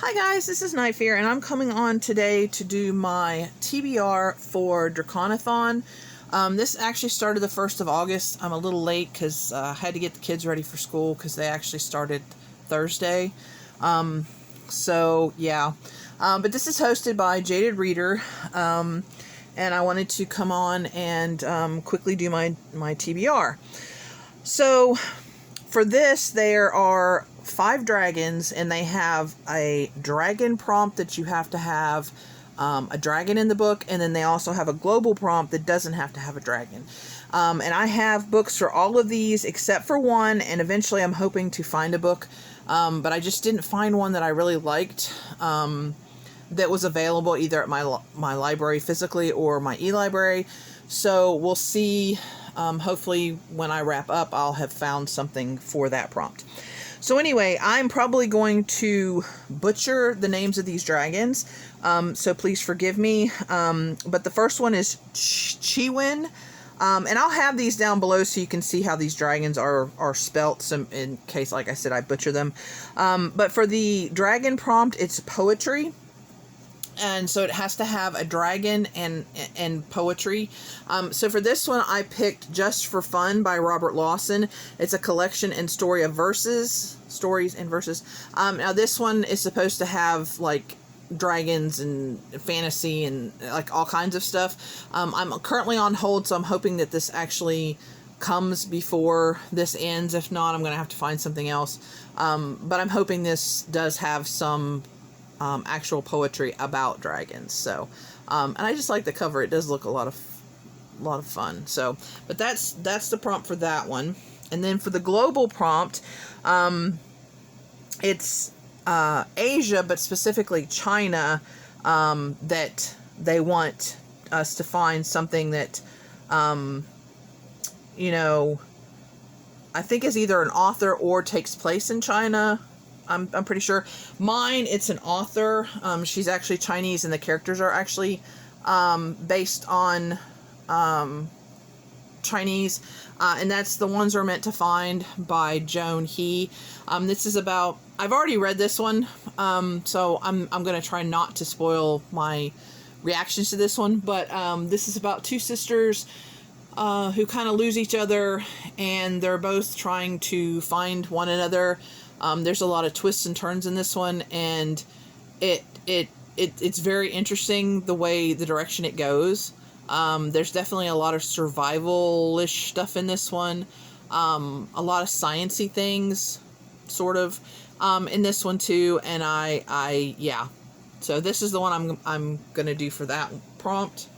Hi guys, this is Nightfear, and I'm coming on today to do my TBR for DraconAthon. This actually started the 1st of August. I'm a little late because I had to get the kids ready for school because they actually started Thursday. So yeah. But this is hosted by Jaded Reader, and I wanted to come on and quickly do my TBR. So for this, there are 5 dragons, and they have a dragon prompt that you have to have a dragon in the book, and then they also have a global prompt that doesn't have to have a dragon. And I have books for all of these except for one, and eventually I'm hoping to find a book, but I just didn't find one that I really liked that was available either at my library physically or my e-library. So we'll see. Hopefully when I wrap up, I'll have found something for that prompt. So anyway, I'm probably going to butcher the names of these dragons, so please forgive me. But the first one is Chiwen, and I'll have these down below so you can see how these dragons are spelt, so in case, like I said, I butcher them. But for the dragon prompt, it's poetry. And so it has to have a dragon and poetry. So for this one, I picked Just for Fun by Robert Lawson. It's a collection and story of stories and verses. Now this one is supposed to have like dragons and fantasy and like all kinds of stuff. I'm currently on hold, so I'm hoping that this actually comes before this ends. If not, I'm going to have to find something else. But I'm hoping this does have some actual poetry about dragons. So, and I just like the cover. It does look a lot of fun. So, but that's the prompt for that one. And then for the global prompt, it's Asia, but specifically China, that they want us to find something that, you know, I think is either an author or takes place in China. I'm pretty sure. Mine, it's an author. She's actually Chinese, and the characters are actually based on Chinese. And that's The Ones We're Meant to Find by Joan He. This is about... I've already read this one, so I'm going to try not to spoil my reactions to this one. But this is about 2 sisters who kind of lose each other, and they're both trying to find one another. There's a lot of twists and turns in this one, and it's very interesting the way, the direction it goes. There's definitely a lot of survival-ish stuff in this one. A lot of science-y things, sort of, in this one too. And yeah. So this is the one I'm gonna do for that prompt.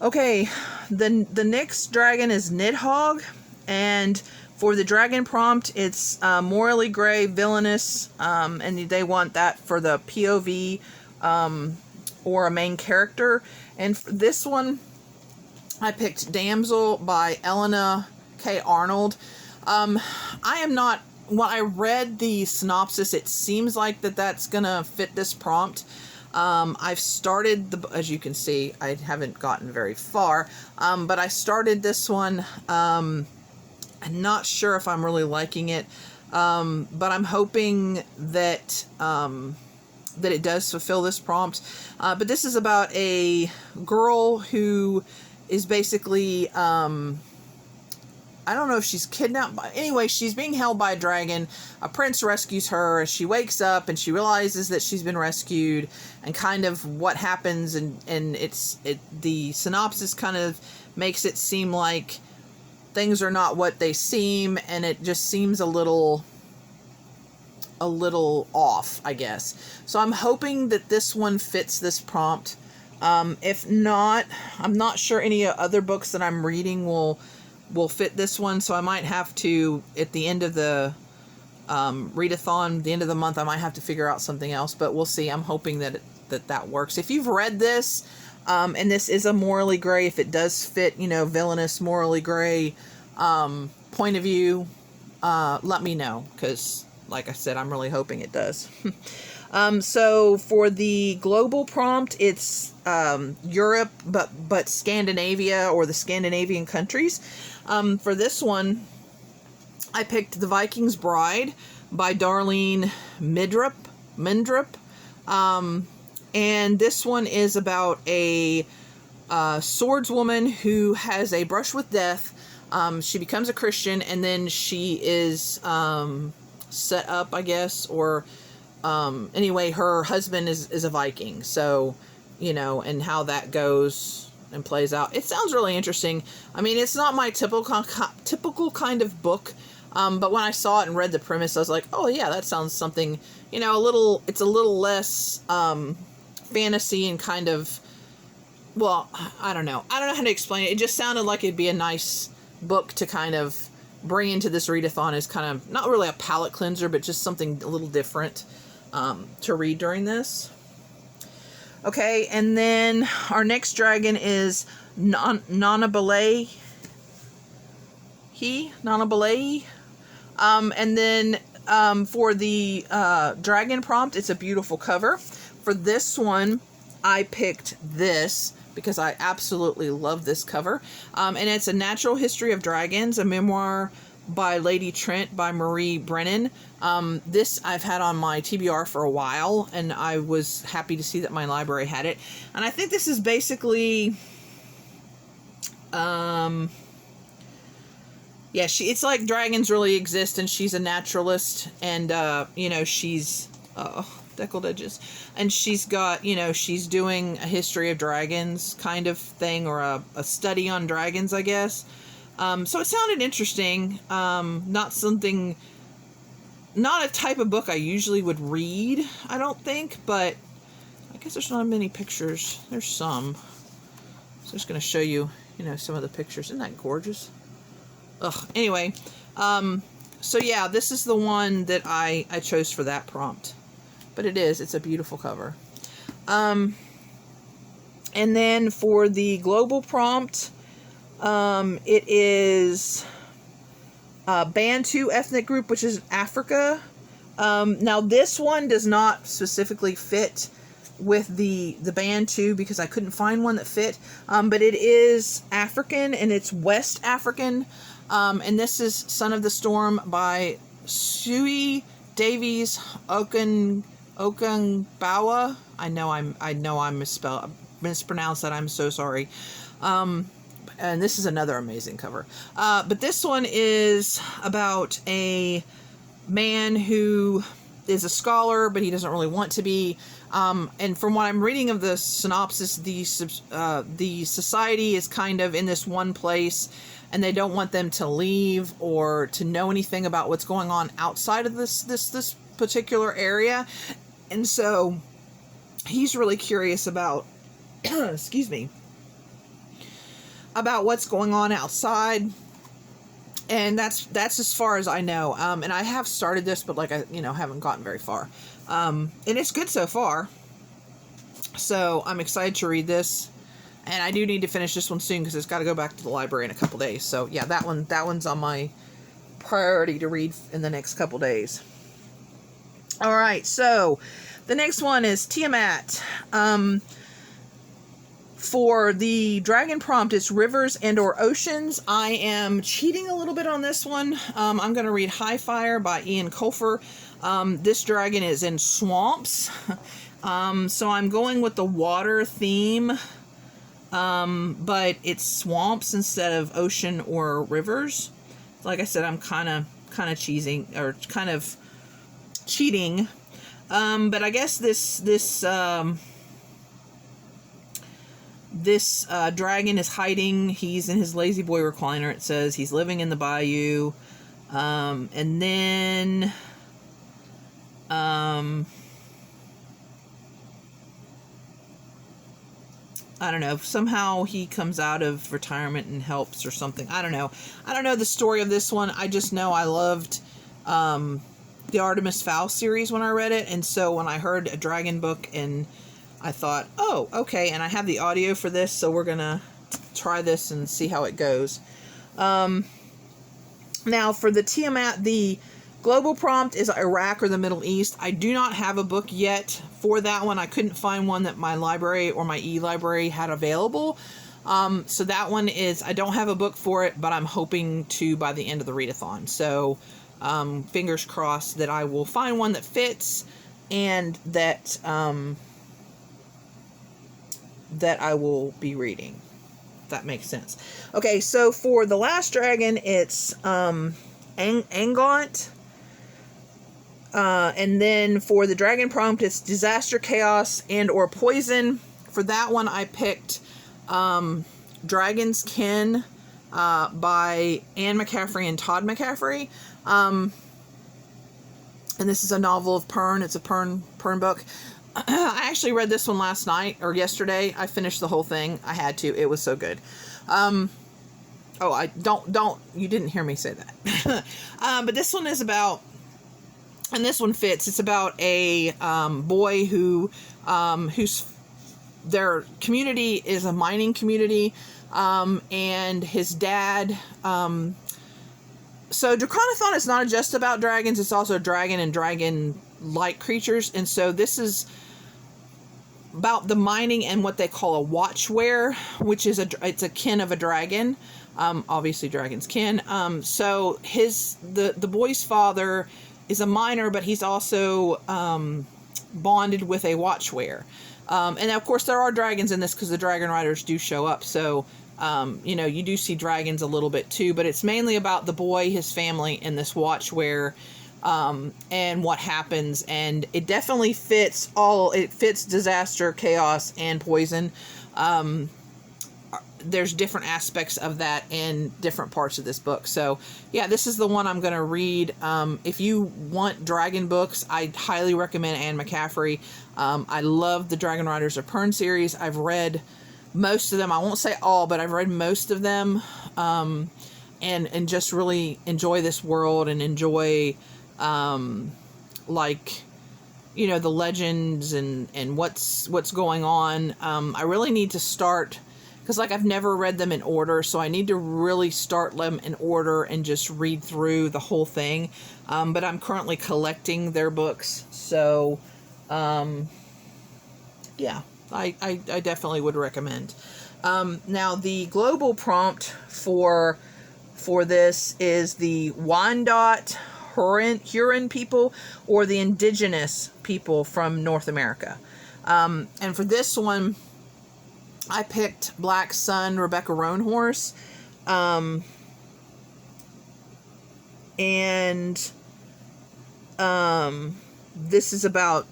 Okay, the next dragon is Nidhogg, and for the dragon prompt, it's morally gray, villainous, and they want that for the POV or a main character. And for this one, I picked Damsel by Elena K. Arnold. I am not... When I read the synopsis, it seems like that's gonna fit this prompt. I've started as you can see, I haven't gotten very far, but I started this one. I'm not sure if I'm really liking it, but I'm hoping that that it does fulfill this prompt. But this is about a girl who is basically, I don't know if she's kidnapped. Anyway, she's being held by a dragon. A prince rescues her. She wakes up and she realizes that she's been rescued, and kind of what happens. And the synopsis kind of makes it seem like things are not what they seem, and it just seems a little off, I guess. So I'm hoping that this one fits this prompt. If not, I'm not sure any other books that I'm reading will fit this one, so I might have to, at the end of the readathon, the end of the month, I might have to figure out something else, but we'll see. I'm hoping that works. If you've read this, and this is a morally gray, if it does fit, you know, villainous, morally gray point of view, let me know, because like I said, I'm really hoping it does. So for the global prompt, it's Europe, but Scandinavia, or the Scandinavian countries. For this one, I picked The Viking's Bride by Darlene Midrup. Mendrip. And this one is about a swordswoman who has a brush with death. She becomes a Christian, and then she is set up, I guess, or anyway, her husband is a Viking. So, you know, and how that goes and plays out. It sounds really interesting. I mean, it's not my typical kind of book, but when I saw it and read the premise, I was like, oh yeah, that sounds something, you know, it's a little less fantasy and kind of, well, I don't know how to explain it. It just sounded like it'd be a nice book to kind of bring into this readathon as kind of, not really a palate cleanser, but just something a little different to read during this. Okay, and then our next dragon is Nanabolele. And then for the dragon prompt, it's a beautiful cover. For this one, I picked this because I absolutely love this cover. And it's A Natural History of Dragons, a memoir by Lady Trent by Marie Brennan. This I've had on my TBR for a while, and I was happy to see that my library had it. And I think this is basically, yeah, it's like dragons really exist, and she's a naturalist, and, you know, she's, deckled edges, and she's got, you know, she's doing a history of dragons kind of thing, or a study on dragons, I guess. So it sounded interesting. Not a type of book I usually would read, I don't think, but I guess there's not many pictures. There's some. So I'm just going to show you, you know, some of the pictures. Isn't that gorgeous? Ugh. Anyway, so yeah, this is the one that I chose for that prompt. But it's a beautiful cover. And then for the global prompt, it is Bantu ethnic group, which is Africa. Now this one does not specifically fit with the Bantu because I couldn't find one that fit. But it is African, and it's West African. And this is Son of the Storm by Sui Davies Okunbawa. I know I mispronounced that. I'm so sorry. And this is another amazing cover. But this one is about a man who is a scholar, but he doesn't really want to be. And from what I'm reading of the synopsis, the society is kind of in this one place, and they don't want them to leave or to know anything about what's going on outside of this particular area. And so he's really curious about, excuse me, about what's going on outside. And that's as far as I know. And I have started this, but like I haven't gotten very far. And it's good so far. So I'm excited to read this. And I do need to finish this one soon because it's got to go back to the library in a couple days. So yeah, that one's on my priority to read in the next couple days. All right, so the next one is Tiamat. For the dragon prompt, it's rivers and or oceans. I am cheating a little bit on this one. I'm going to read High Fire by Ian Colfer. This dragon is in swamps. So I'm going with the water theme. But it's swamps instead of ocean or rivers. Like I said, I'm kind of cheating. But I guess this dragon is hiding. He's in his lazy boy recliner. It says he's living in the bayou. And then I don't know, somehow he comes out of retirement and helps or something. I don't know the story of this one. I just know I loved the Artemis Fowl series when I read it, and so when I heard a dragon book, and I thought, oh, okay, and I have the audio for this, so we're gonna try this and see how it goes. Now for the Tiamat, the global prompt is Iraq or the Middle East. I do not have a book yet for that one. I couldn't find one that my library or my e-library had available. So that one is, I don't have a book for it, but I'm hoping to by the end of the readathon. So fingers crossed that I will find one that fits. and that that I will be reading. If that makes sense. Okay, so for the last dragon, it's Angont. And then for the dragon prompt, it's disaster, chaos, and or poison. For that one, I picked Dragon's Kin by Anne McCaffrey and Todd McCaffrey. And this is a novel of Pern. It's a Pern book. I actually read this one last night or yesterday. I finished the whole thing. I had to. It was so good. Oh, I don't. You didn't hear me say that. But this one is about, and this one fits. It's about a boy whose their community is a mining community, and his dad. So DraconAthon is not just about dragons. It's also dragon and dragon-like creatures, and so this is about the mining and what they call a watchware, which is it's a kin of a dragon. Obviously dragon's kin. So the boy's father is a miner, but he's also bonded with a watchware. And of course there are dragons in this because the dragon riders do show up. So, you do see dragons a little bit too, but it's mainly about the boy, his family, and this watchware, and what happens. And it definitely fits it fits disaster, chaos, and poison. There's different aspects of that in different parts of this book. So yeah, this is the one I'm going to read. If you want dragon books, I highly recommend Anne McCaffrey. I love the Dragon Riders of Pern series. I've read most of them. I won't say all, but I've read most of them. And just really enjoy this world and enjoy, the legends and what's going on. I really need to start, because I've never read them in order, so I need to really start them in order and just read through the whole thing. But I'm currently collecting their books, so yeah, I definitely would recommend. Now the global prompt for this is the Wyandot Huron people, or the Indigenous people from North America. And for this one, I picked Black Sun, Rebecca Roanhorse.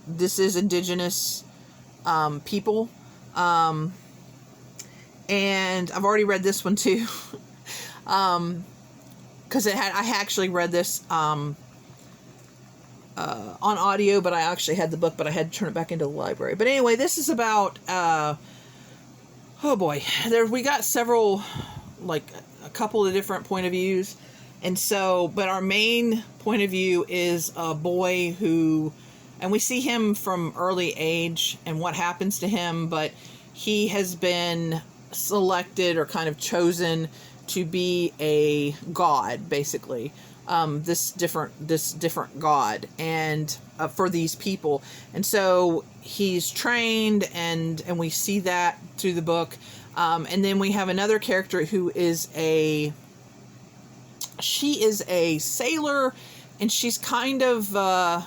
This is Indigenous people. And I've already read this one too. Because I actually read this on audio, but I actually had the book, but I had to turn it back into the library. But anyway, this is about oh boy, we got several, a couple of different point of views, and so, but our main point of view is a boy who, and we see him from early age and what happens to him, but he has been selected or kind of chosen to be a god, basically, this different god, and for these people. And so he's trained, and we see that through the book. And then we have another character who is a sailor, and she's kind of a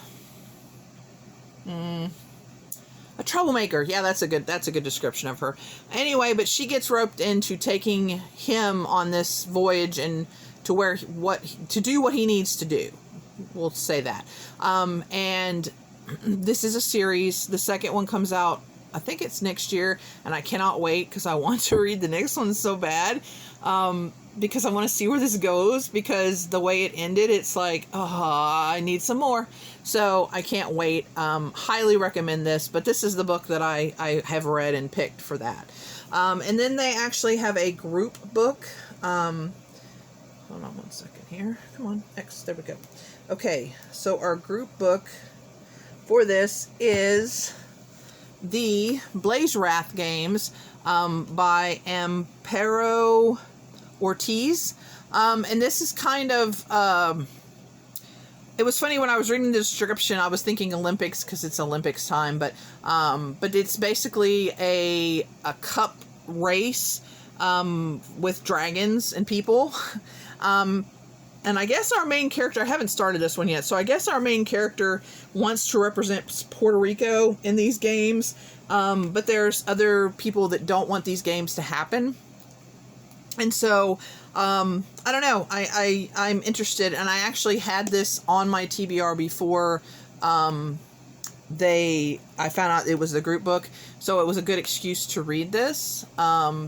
troublemaker. Yeah, that's a good description of her. Anyway, but she gets roped into taking him on this voyage and to do what he needs to do. We'll say that. And this is a series. The second one comes out, I think it's next year, and I cannot wait because I want to read the next one so bad. Because I want to see where this goes, because the way it ended, it's like, I need some more. So I can't wait. Highly recommend this, but this is the book that I have read and picked for that. And then they actually have a group book. Hold on one second here. Come on, there we go. Okay, so our group book for this is the Blazewrath games by Amaro Ortiz. And this is kind of, it was funny when I was reading the description, I was thinking Olympics because it's Olympics time, but it's basically a cup race with dragons and people. And And I guess our main character, I haven't started this one yet, so I guess our main character wants to represent Puerto Rico in these games, but there's other people that don't want these games to happen. And so, I don't know, I'm interested, and I actually had this on my TBR before I found out it was the group book, so it was a good excuse to read this,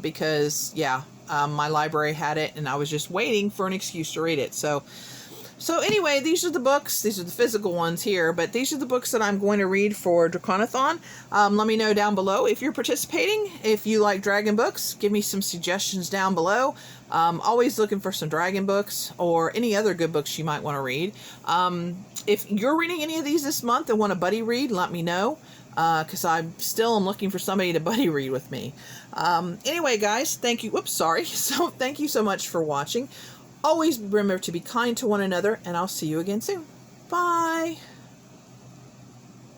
because, yeah, my library had it, and I was just waiting for an excuse to read it. So anyway, these are the books. These are the physical ones here, but these are the books that I'm going to read for DraconAthon. Let me know down below if you're participating. If you like dragon books, give me some suggestions down below. Always looking for some dragon books or any other good books you might want to read. If you're reading any of these this month and want a buddy read, let me know. Because I'm looking for somebody to buddy read with me. Anyway, guys, thank you. Whoops, sorry. So thank you so much for watching. Always remember to be kind to one another, and I'll see you again soon. Bye.